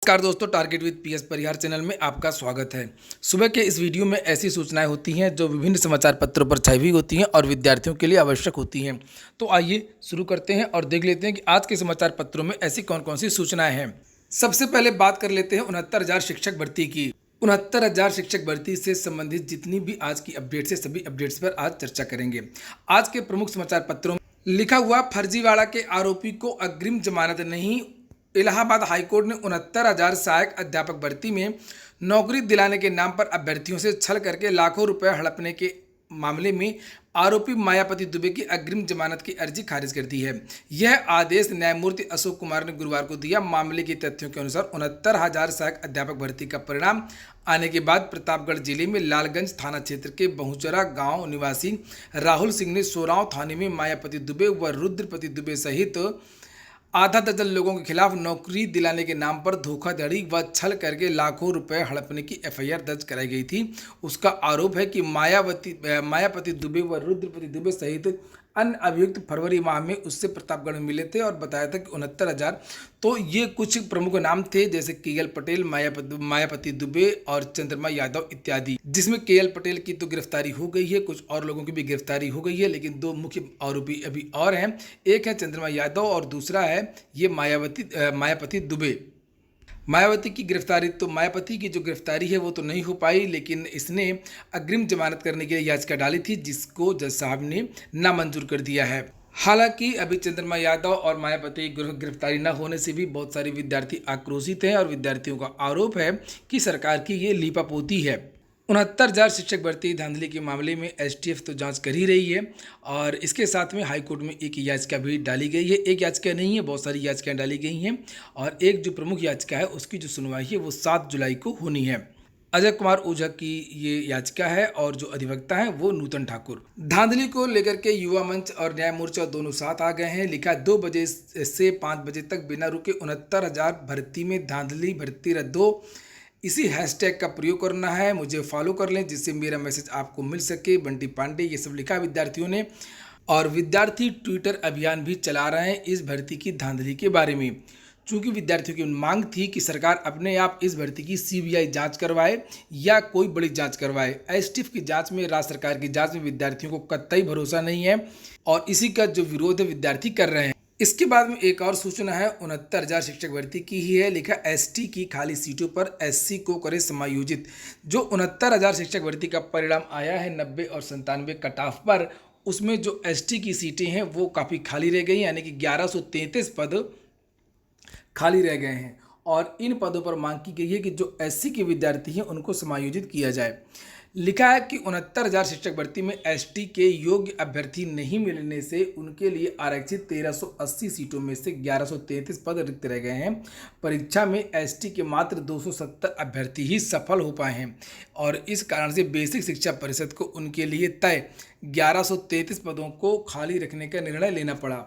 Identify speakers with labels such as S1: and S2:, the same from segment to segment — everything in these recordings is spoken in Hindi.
S1: नमस्कार दोस्तों, target with PS Parihar channel में आपका स्वागत है। सुबह के इस वीडियो में ऐसी सूचनाएं होती हैं जो विभिन्न समाचार पत्रों पर छाई हुई होती हैं और विद्यार्थियों के लिए आवश्यक होती हैं। तो आइए शुरू करते हैं और देख लेते हैं कि आज के समाचार पत्रों में ऐसी कौन कौन सी सूचनाएं हैं। सबसे पहले बात कर लेते हैं 69,000 शिक्षक भर्ती की। 69,000 शिक्षक भर्ती से संबंधित जितनी भी आज की अपडेट्स है, सभी अपडेट्स पर आज चर्चा करेंगे। आज के प्रमुख समाचार पत्रों में लिखा हुआ, फर्जीवाड़ा के आरोपी को अग्रिम जमानत नहीं। इलाहाबाद हाईकोर्ट ने 69,000 सहायक अध्यापक भर्ती में नौकरी दिलाने के नाम पर अभ्यर्थियों से छल करके लाखों रुपए हड़पने के मामले में आरोपी मायापति दुबे की अग्रिम जमानत की अर्जी खारिज कर दी है। यह आदेश न्यायमूर्ति अशोक कुमार ने गुरुवार को दिया। मामले के तथ्यों के अनुसार 69,000 सहायक अध्यापक भर्ती का परिणाम आने के बाद प्रतापगढ़ जिले में लालगंज थाना क्षेत्र के बहुचरा गांव निवासी राहुल सिंह ने सोराव थाने में मायापति दुबे व रुद्रपति दुबे सहित आधा दर्जन लोगों के खिलाफ नौकरी दिलाने के नाम पर धोखाधड़ी व छल करके लाखों रुपए हड़पने की एफआईआर दर्ज कराई गई थी। उसका आरोप है कि मायापति दुबे व रुद्रपति दुबे सहित अन्य अभियुक्त फरवरी माह में उससे प्रतापगढ़ में मिले थे और बताया था कि 69,000। तो ये कुछ प्रमुख नाम थे जैसे केएल पटेल, मायापति दुबे और चंद्रमा यादव इत्यादि, जिसमें केएल पटेल की तो गिरफ्तारी हो गई है, कुछ और लोगों की भी गिरफ्तारी हो गई है, लेकिन दो मुख्य आरोपी अभी और हैं। एक है चंद्रमा यादव और दूसरा है ये मायापति दुबे। मायावती की जो गिरफ्तारी है वो तो नहीं हो पाई, लेकिन इसने अग्रिम जमानत करने के लिए याचिका डाली थी जिसको जज साहब ने नामंजूर कर दिया है। हालांकि अभी चंद्रमा यादव और मायावती की गिरफ्तारी न होने से भी बहुत सारे विद्यार्थी आक्रोशित हैं और विद्यार्थियों का आरोप है कि सरकार की ये लीपापोती है। 69,000 शिक्षक भर्ती धांधली के मामले में एसटीएफ तो जांच कर ही रही है और इसके साथ में हाईकोर्ट में एक याचिका भी डाली गई है। एक याचिका नहीं है, बहुत सारी याचिकाएं डाली गई हैं और एक जो प्रमुख याचिका है उसकी जो सुनवाई है वो 7 जुलाई को होनी है। अजय कुमार ओझा की ये याचिका है और जो अधिवक्ता है वो नूतन ठाकुर। धांधली को लेकर के युवा मंच और न्याय मोर्चा दोनों साथ आ गए हैं। लिखा 2 बजे से 5 बजे तक बिना रुके 69,000 भर्ती में धांधली, भर्ती रद्दो। इसी हैशटैग का प्रयोग करना है, मुझे फॉलो कर लें जिससे मेरा मैसेज आपको मिल सके। बंटी पांडे, ये सब लिखा विद्यार्थियों ने और विद्यार्थी ट्विटर अभियान भी चला रहे हैं इस भर्ती की धांधली के बारे में। चूंकि विद्यार्थियों की मांग थी कि सरकार अपने आप इस भर्ती की सीबीआई जांच करवाए या कोई बड़ी जांच करवाए। एसटीएफ की जांच में, राज्य सरकार की जांच में विद्यार्थियों को कतई भरोसा नहीं है और इसी का जो विरोध है विद्यार्थी कर रहे हैं। इसके बाद में एक और सूचना है 69,000 शिक्षक भर्ती की ही है। लिखा एसटी की खाली सीटों पर एससी को करे समायोजित। जो 69,000 शिक्षक भर्ती का परिणाम आया है 90 और 97 कट ऑफ पर, उसमें जो एसटी की सीटें हैं वो काफ़ी खाली रह गई, यानी कि 1133 पद खाली रह गए हैं और इन पदों पर मांग की गई है कि जो एससी के विद्यार्थी हैं उनको समायोजित किया जाए। लिखा है कि 69,000 शिक्षक भर्ती में एसटी के योग्य अभ्यर्थी नहीं मिलने से उनके लिए आरक्षित 1380 सीटों में से 1133 पद रिक्त रह गए हैं। परीक्षा में एसटी के मात्र 270 अभ्यर्थी ही सफल हो पाए हैं और इस कारण से बेसिक शिक्षा परिषद को उनके लिए तय 1133 पदों को खाली रखने का निर्णय लेना पड़ा।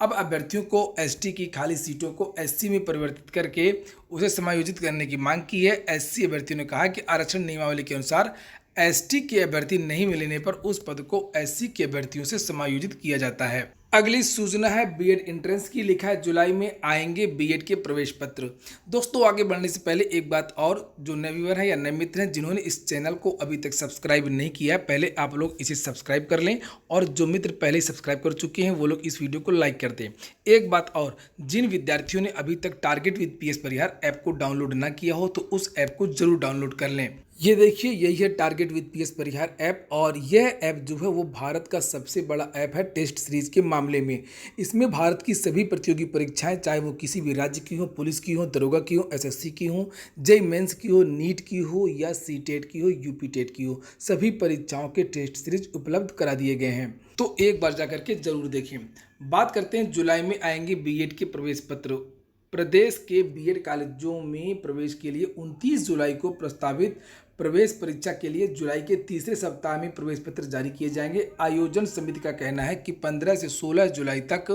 S1: अब अभ्यर्थियों को एसटी की खाली सीटों को एससी में परिवर्तित करके उसे समायोजित करने की मांग की है। एससी अभ्यर्थियों ने कहा कि आरक्षण नियमावली के अनुसार एसटी के अभ्यर्थी नहीं मिलने पर उस पद को एससी के अभ्यर्थियों से समायोजित किया जाता है। अगली सूचना है बीएड एंट्रेंस की। लिखा है जुलाई में आएंगे बीएड के प्रवेश पत्र। दोस्तों, आगे बढ़ने से पहले एक बात और, जो नए व्यूअर हैं या नए मित्र हैं जिन्होंने इस चैनल को अभी तक सब्सक्राइब नहीं किया है, पहले आप लोग इसे सब्सक्राइब कर लें और जो मित्र पहले ही सब्सक्राइब कर चुके हैं वो लोग इस वीडियो को लाइक कर दें। एक बात और, जिन विद्यार्थियों ने अभी तक target with PS Parihar app को डाउनलोड ना किया हो तो उस ऐप को जरूर डाउनलोड कर लें। ये देखिए, यही है target with PS Parihar app और यह ऐप जो है वो भारत का सबसे बड़ा ऐप है टेस्ट सीरीज के मामले में। इसमें भारत की सभी प्रतियोगी परीक्षाएं, चाहे वो किसी भी राज्य की हो, पुलिस की हो, दरोगा की हो, एसएससी की हो, जेईई मेंस की हो, नीट की हो या सीटेट की हो, यूपी टेट की हो, सभी परीक्षाओं के टेस्ट सीरीज उपलब्ध करा दिए गए हैं। तो एक बार जाकर के जरूर देखें। बात करते हैं जुलाई में आएंगे बीएड के प्रवेश पत्र। प्रदेश के बीएड कॉलेजों में प्रवेश के लिए 29 जुलाई को प्रस्तावित प्रवेश परीक्षा के लिए जुलाई के तीसरे सप्ताह में प्रवेश पत्र जारी किए जाएंगे। आयोजन समिति का कहना है कि 15 से 16 जुलाई तक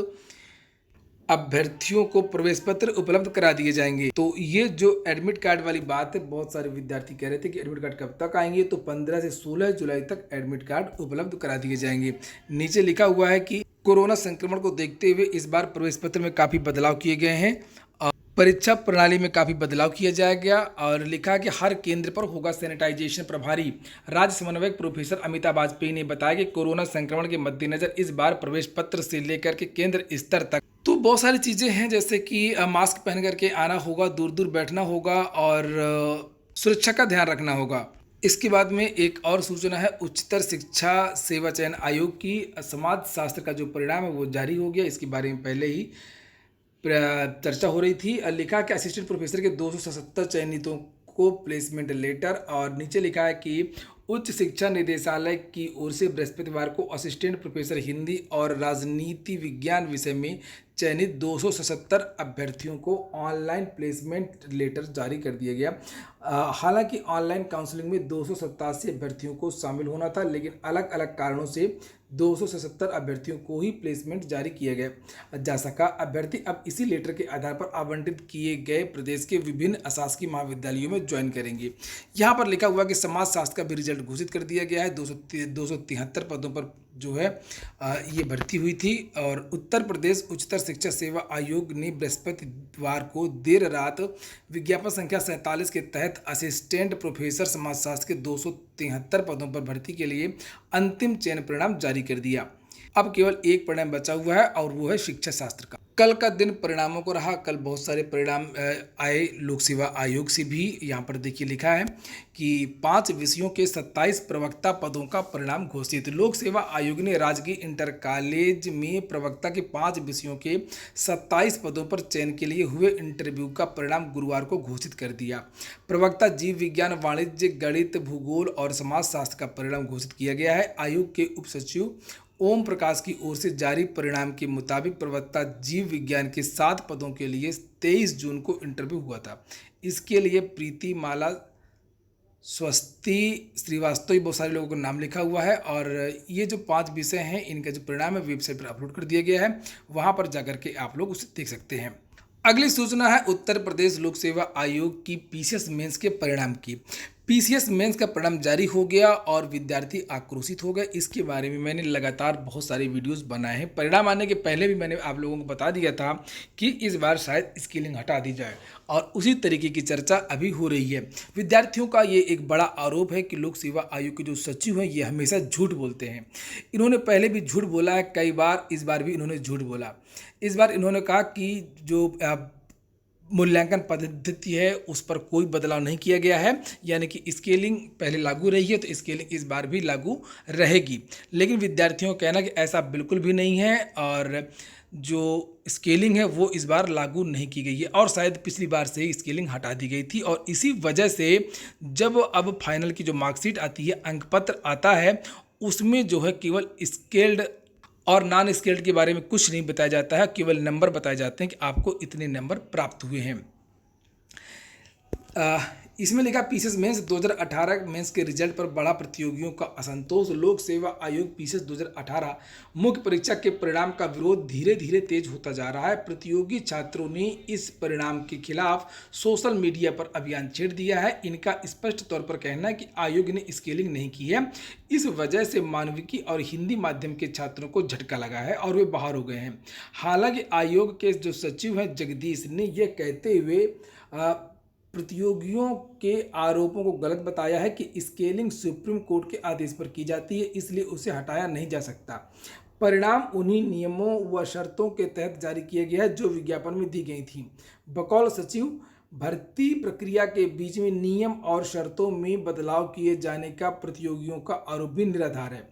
S1: अभ्यर्थियों को प्रवेश पत्र उपलब्ध करा दिए जाएंगे। तो ये जो एडमिट कार्ड वाली बात है, बहुत सारे विद्यार्थी कह रहे थे कि एडमिट कार्ड कब तक आएंगे, तो 15 से 16 जुलाई तक एडमिट कार्ड उपलब्ध करा दिए जाएंगे। नीचे लिखा हुआ है कि कोरोना संक्रमण को देखते हुए इस बार प्रवेश पत्र में काफ़ी बदलाव किए गए हैं। परीक्षा प्रणाली में काफ़ी बदलाव किया जाएगा और लिखा कि हर केंद्र पर होगा सैनिटाइजेशन प्रभारी। राज्य समन्वयक प्रोफेसर अमिताभ वाजपेयी ने बताया कि कोरोना संक्रमण के मद्देनजर इस बार प्रवेश पत्र से लेकर के केंद्र स्तर तक तो बहुत सारी चीज़ें हैं, जैसे कि मास्क पहन करके आना होगा, दूर दूर बैठना होगा और सुरक्षा का ध्यान रखना होगा। इसके बाद में एक और सूचना है, उच्चतर शिक्षा सेवा चयन आयोग की समाज शास्त्र का जो परिणाम है वो जारी हो गया। इसके बारे में पहले ही चर्चा हो रही थी। लिखा कि असिस्टेंट प्रोफेसर के 277 चयनितों को प्लेसमेंट लेटर, और नीचे लिखा है कि उच्च शिक्षा निदेशालय की ओर से बृहस्पतिवार को असिस्टेंट प्रोफेसर हिंदी और राजनीति विज्ञान विषय में चयनित 277 अभ्यर्थियों को ऑनलाइन प्लेसमेंट लेटर जारी कर दिया गया। हालांकि ऑनलाइन काउंसलिंग में 287 अभ्यर्थियों को शामिल होना था, लेकिन अलग अलग कारणों से 277 अभ्यर्थियों को ही प्लेसमेंट जारी किया गया जा सका। अभ्यर्थी अब इसी लेटर के आधार पर आवंटित किए गए प्रदेश के विभिन्न अशासकीय महाविद्यालयों में ज्वाइन करेंगे। यहाँ पर लिखा हुआ कि समाज शास्त्र का भी रिजल्ट घोषित कर दिया गया है। 273 पदों पर जो है ये भर्ती हुई थी। और उत्तर प्रदेश उच्चतर शिक्षा सेवा आयोग ने बृहस्पतिवार को देर रात विज्ञापन संख्या 47 के तहत असिस्टेंट प्रोफेसर समाजशास्त्र के 273 पदों पर भर्ती के लिए अंतिम चयन परिणाम जारी कर दिया। अब केवल एक परिणाम बचा हुआ है और वो है शिक्षा शास्त्र का। कल का दिन परिणामों को रहा। कल बहुत सारे परिणाम आए लोक सेवा आयोग से भी। यहाँ पर देखिए लिखा है कि 5 विषयों के 27 प्रवक्ता पदों का परिणाम घोषित। लोक सेवा आयोग ने राजकीय इंटर कॉलेज में प्रवक्ता के 5 विषयों के 27 पदों पर चयन के लिए हुए इंटरव्यू का परिणाम गुरुवार को घोषित कर दिया। प्रवक्ता जीव विज्ञान, वाणिज्य, गणित, भूगोल और समाजशास्त्र का परिणाम घोषित किया गया है। आयोग के उप सचिव ओम प्रकाश की ओर से जारी परिणाम के मुताबिक प्रवक्ता जीव विज्ञान के 7 पदों के लिए 23 जून को इंटरव्यू हुआ था। इसके लिए प्रीति, माला, स्वस्ति श्रीवास्तव, बहुत सारे लोगों का नाम लिखा हुआ है। और ये जो 5 विषय हैं इनका जो परिणाम है वेबसाइट पर अपलोड कर दिया गया है, वहाँ पर जाकर के आप लोग उसे देख सकते हैं। अगली सूचना है उत्तर प्रदेश लोक सेवा आयोग की पीसीएस मेंस के परिणाम की। पीसीएस मेंस का परिणाम जारी हो गया और विद्यार्थी आक्रोशित हो गए। इसके बारे में मैंने लगातार बहुत सारे वीडियोस बनाए हैं। परिणाम आने के पहले भी मैंने आप लोगों को बता दिया था कि इस बार शायद स्केलिंग हटा दी जाए, और उसी तरीके की चर्चा अभी हो रही है। विद्यार्थियों का ये एक बड़ा आरोप है कि लोक सेवा आयोग के जो सचिव हैं ये हमेशा झूठ बोलते हैं। इन्होंने पहले भी झूठ बोला है कई बार, इस बार भी इन्होंने झूठ बोला। इस बार इन्होंने कहा कि जो मूल्यांकन पद्धति है उस पर कोई बदलाव नहीं किया गया है, यानी कि स्केलिंग पहले लागू रही है तो स्केलिंग इस बार भी लागू रहेगी। लेकिन विद्यार्थियों का कहना कि ऐसा बिल्कुल भी नहीं है और जो स्केलिंग है वो इस बार लागू नहीं की गई है, और शायद पिछली बार से ही स्केलिंग हटा दी गई थी। और इसी वजह से जब अब फाइनल की जो मार्कशीट आती है, अंक पत्र आता है, उसमें जो है केवल स्केल्ड और नॉन स्केल्ड के बारे में कुछ नहीं बताया जाता है, केवल नंबर बताए जाते हैं कि आपको इतने नंबर प्राप्त हुए हैं। इसमें लिखा पीसीएस मेंस 2018 मेंस के रिजल्ट पर बड़ा प्रतियोगियों का असंतोष। लोक सेवा आयोग पीसीएस 2018 मुख्य परीक्षा के परिणाम का विरोध धीरे धीरे तेज होता जा रहा है। प्रतियोगी छात्रों ने इस परिणाम के खिलाफ सोशल मीडिया पर अभियान छेड़ दिया है। इनका स्पष्ट तौर पर कहना है कि आयोग ने स्केलिंग नहीं की है, इस वजह से मानविकी और हिंदी माध्यम के छात्रों को झटका लगा है और वे बाहर हो गए हैं। हालांकि आयोग के जो सचिव हैं जगदीश ने यह कहते हुए प्रतियोगियों के आरोपों को गलत बताया है कि स्केलिंग सुप्रीम कोर्ट के आदेश पर की जाती है, इसलिए उसे हटाया नहीं जा सकता। परिणाम उन्हीं नियमों व शर्तों के तहत जारी किया गया है जो विज्ञापन में दी गई थी। बकौल सचिव, भर्ती प्रक्रिया के बीच में नियम और शर्तों में बदलाव किए जाने का प्रतियोगियों का आरोप भी निराधार है।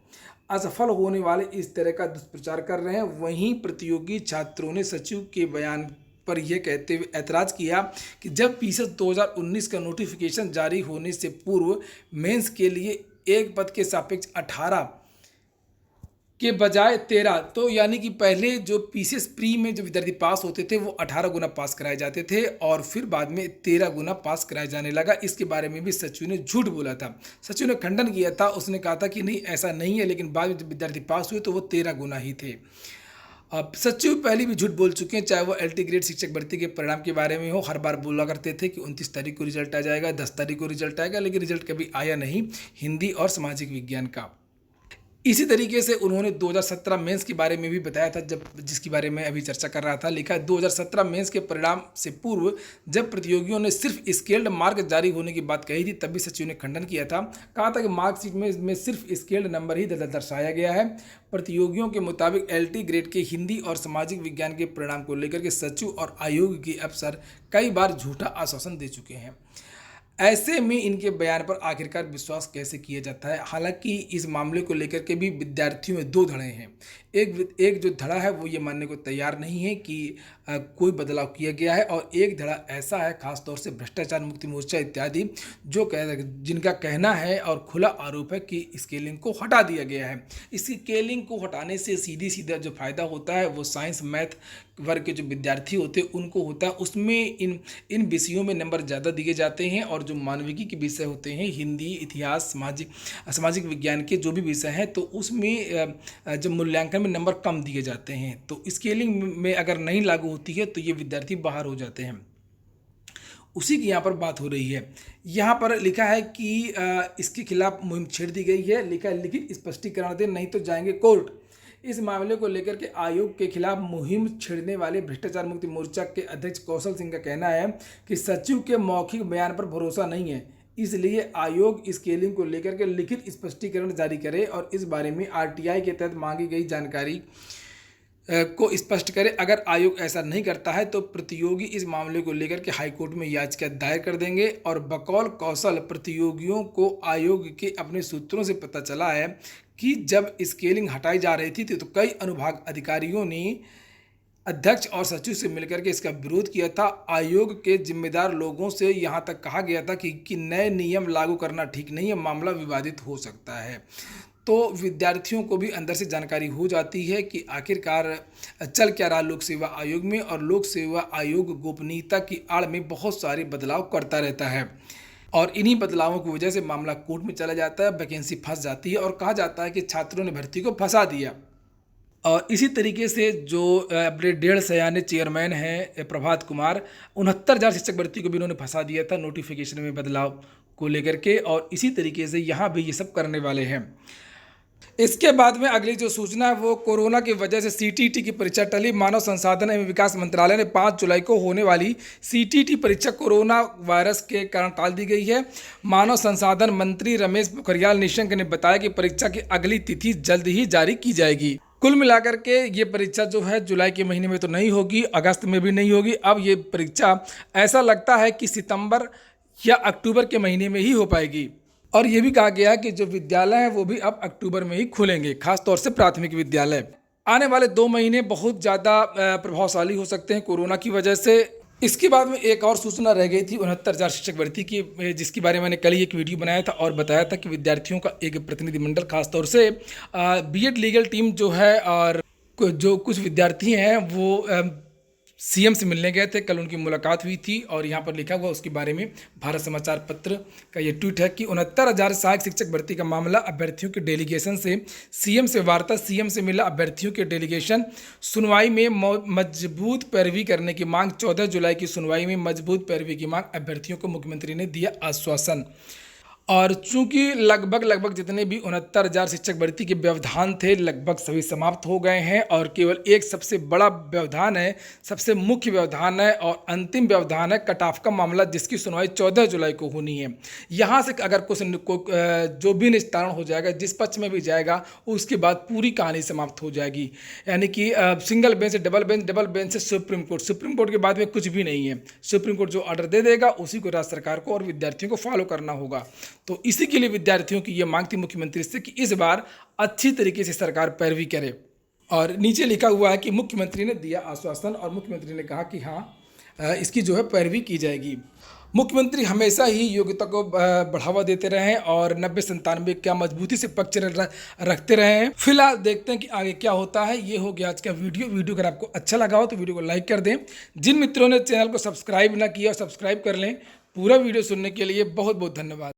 S1: असफल होने वाले इस तरह का दुष्प्रचार कर रहे हैं। वहीं प्रतियोगी छात्रों ने सचिव के बयान पर यह कहते हुए ऐतराज़ किया कि जब पीसीएस 2019 का नोटिफिकेशन जारी होने से पूर्व मेंस के लिए एक पद के सापेक्ष 18 के बजाय 13, तो यानी कि पहले जो पीसीएस प्री में जो विद्यार्थी पास होते थे वो 18 गुना पास कराए जाते थे और फिर बाद में 13 गुना पास कराया जाने लगा। इसके बारे में भी सचिव ने झूठ बोला था। सचिव ने खंडन किया था, उसने कहा था कि नहीं ऐसा नहीं है, लेकिन बाद में जब विद्यार्थी पास हुए तो वो 13 गुना ही थे। अब सचिव पहले भी झूठ बोल चुके हैं, चाहे वो एलटी ग्रेड शिक्षक भर्ती के परिणाम के बारे में हो। हर बार बोला करते थे कि 29 तारीख को रिजल्ट आ जाएगा, 10 तारीख को रिजल्ट आएगा, लेकिन रिजल्ट कभी आया नहीं हिंदी और सामाजिक विज्ञान का। इसी तरीके से उन्होंने 2017 मेंस के बारे में भी बताया था, जब जिसके बारे में अभी चर्चा कर रहा था। लिखा है 2017 मेंस के परिणाम से पूर्व जब प्रतियोगियों ने सिर्फ स्केल्ड मार्क जारी होने की बात कही थी, तब भी सचिव ने खंडन किया था। कहा था कि मार्कशीट में सिर्फ स्केल्ड नंबर ही दर्शाया गया है। प्रतियोगियों के मुताबिक LT ग्रेड के हिंदी और सामाजिक विज्ञान के परिणाम को लेकर के सचिव और आयोग के अफसर कई बार झूठा आश्वासन दे चुके हैं। ऐसे में इनके बयान पर आखिरकार विश्वास कैसे किया जाता है। हालांकि इस मामले को लेकर के भी विद्यार्थियों में दो धड़े हैं। एक जो धड़ा है वो ये मानने को तैयार नहीं है कि कोई बदलाव किया गया है, और एक धड़ा ऐसा है, खासतौर से भ्रष्टाचार मुक्ति मोर्चा इत्यादि, जो जिनका कहना है और खुला आरोप है कि स्केलिंग को हटा दिया गया है। इस स्केलिंग को हटाने से सीधा जो फायदा होता है वो साइंस मैथ वर्ग के जो विद्यार्थी होते हैं उनको होता है। उसमें इन विषयों में नंबर ज़्यादा दिए जाते हैं, और जो मानविकी के विषय होते हैं, हिंदी, इतिहास, सामाजिक विज्ञान के जो भी विषय हैं, तो उसमें जब मूल्यांकन में नंबर कम दिए जाते हैं। तो स्केलिंग में अगर नहीं लागू होती है तो ये विद्यार्थी बाहर हो जाते हैं। उसी की यहाँ पर बात हो रही है। यहाँ पर लिखा है कि इसके खिलाफ मुहिम छेड़ दी गई है। लिखा है लिखित स्पष्टीकरण दें नहीं तो जाएंगे कोर्ट। इस मामले को लेकर के आयोग के खिलाफ मुहिम छेड़ने वाले भ्रष्टाचार मुक्ति मोर्चा के अध्यक्ष कौशल सिंह का कहना है कि सचिव के मौखिक बयान पर भरोसा नहीं है, इसलिए आयोग स्केलिंग को लेकर के लिखित स्पष्टीकरण जारी करे और इस बारे में RTI के तहत मांगी गई जानकारी को स्पष्ट करे। अगर आयोग ऐसा नहीं करता है तो प्रतियोगी इस मामले को लेकर के हाईकोर्ट में याचिका दायर कर देंगे। और बकौल कौशल, प्रतियोगियों को आयोग के अपने सूत्रों से पता चला है कि जब स्केलिंग हटाई जा रही थी तो कई अनुभाग अधिकारियों ने अध्यक्ष और सचिव से मिलकर के इसका विरोध किया था। आयोग के जिम्मेदार लोगों से यहाँ तक कहा गया था कि नए नियम लागू करना ठीक नहीं है, मामला विवादित हो सकता है। तो विद्यार्थियों को भी अंदर से जानकारी हो जाती है कि आखिरकार चल क्या रहा लोक सेवा आयोग में, और लोक सेवा आयोग गोपनीयता की आड़ में बहुत सारे बदलाव करता रहता है, और इन्हीं बदलावों की वजह से मामला कोर्ट में चला जाता है, वैकेंसी फंस जाती है, और कहा जाता है कि छात्रों ने भर्ती को फंसा दिया। और इसी तरीके से जो अपने 1.5 सयाने चेयरमैन हैं प्रभात कुमार, 69,000 शिक्षक भर्ती को भी उन्होंने फंसा दिया था नोटिफिकेशन में बदलाव को लेकर के, और इसी तरीके से यहाँ भी ये सब करने वाले हैं। इसके बाद में अगली जो सूचना है वो कोरोना की वजह से CTET की परीक्षा टली। मानव संसाधन एवं विकास मंत्रालय ने 5 जुलाई को होने वाली CTET परीक्षा कोरोना वायरस के कारण टाल दी गई है। मानव संसाधन मंत्री रमेश पोखरियाल निशंक ने बताया कि परीक्षा की अगली तिथि जल्द ही जारी की जाएगी। कुल मिलाकर के ये परीक्षा जो है जुलाई के महीने में तो नहीं होगी, अगस्त में भी नहीं होगी। अब ये परीक्षा ऐसा लगता है कि सितंबर या अक्टूबर के महीने में ही हो पाएगी। और ये भी कहा गया कि जो विद्यालय हैं वो भी अब अक्टूबर में ही खुलेंगे, खासतौर से प्राथमिक विद्यालय। आने वाले 2 महीने बहुत ज़्यादा प्रभावशाली हो सकते हैं कोरोना की वजह से। इसके बाद में एक और सूचना रह गई थी 69,000 शिक्षक भर्ती की, जिसके बारे में मैंने कल ही एक वीडियो बनाया था और बताया था कि विद्यार्थियों का एक प्रतिनिधिमंडल, खासतौर से BEd लीगल टीम जो है, और जो कुछ विद्यार्थी हैं वो CM से मिलने गए थे। कल उनकी मुलाकात हुई थी, और यहाँ पर लिखा हुआ उसके बारे में भारत समाचार पत्र का ये ट्वीट है कि 69,000 सहायक शिक्षक भर्ती का मामला, अभ्यर्थियों के डेलीगेशन से CM से वार्ता, CM से मिला अभ्यर्थियों के डेलीगेशन, सुनवाई में मजबूत पैरवी करने की मांग। 14 जुलाई की सुनवाई में मजबूत पैरवी की मांग, अभ्यर्थियों को मुख्यमंत्री ने दिया आश्वासन। और चूंकि लगभग जितने भी 69,000 शिक्षक भर्ती के व्यवधान थे लगभग सभी समाप्त हो गए हैं, और केवल एक सबसे बड़ा व्यवधान है, सबसे मुख्य व्यवधान है और अंतिम व्यवधान है कट ऑफ का मामला, जिसकी सुनवाई 14 जुलाई को होनी है। यहाँ से अगर कुछ जो भी निस्तारण हो जाएगा, जिस पक्ष में भी जाएगा, उसके बाद पूरी कहानी समाप्त हो जाएगी। यानी कि सिंगल बेंच से डबल बेंच, डबल बेंच से सुप्रीम कोर्ट, सुप्रीम कोर्ट के बाद में कुछ भी नहीं है। सुप्रीम कोर्ट जो ऑर्डर दे देगा उसी को राज्य सरकार को और विद्यार्थियों को फॉलो करना होगा। तो इसी के लिए विद्यार्थियों की ये मांग थी मुख्यमंत्री से कि इस बार अच्छी तरीके से सरकार पैरवी करे। और नीचे लिखा हुआ है कि मुख्यमंत्री ने दिया आश्वासन, और मुख्यमंत्री ने कहा कि हाँ इसकी जो है पैरवी की जाएगी। मुख्यमंत्री हमेशा ही योग्यता को बढ़ावा देते रहे हैं और 90-97 क्या मजबूती से पक्ष रखते रहे हैं। फिलहाल देखते हैं कि आगे क्या होता है। ये हो गया आज का वीडियो अगर आपको अच्छा लगा हो तो वीडियो को लाइक कर दें। जिन मित्रों ने चैनल को सब्सक्राइब ना किया सब्सक्राइब कर लें। पूरा वीडियो सुनने के लिए बहुत बहुत धन्यवाद।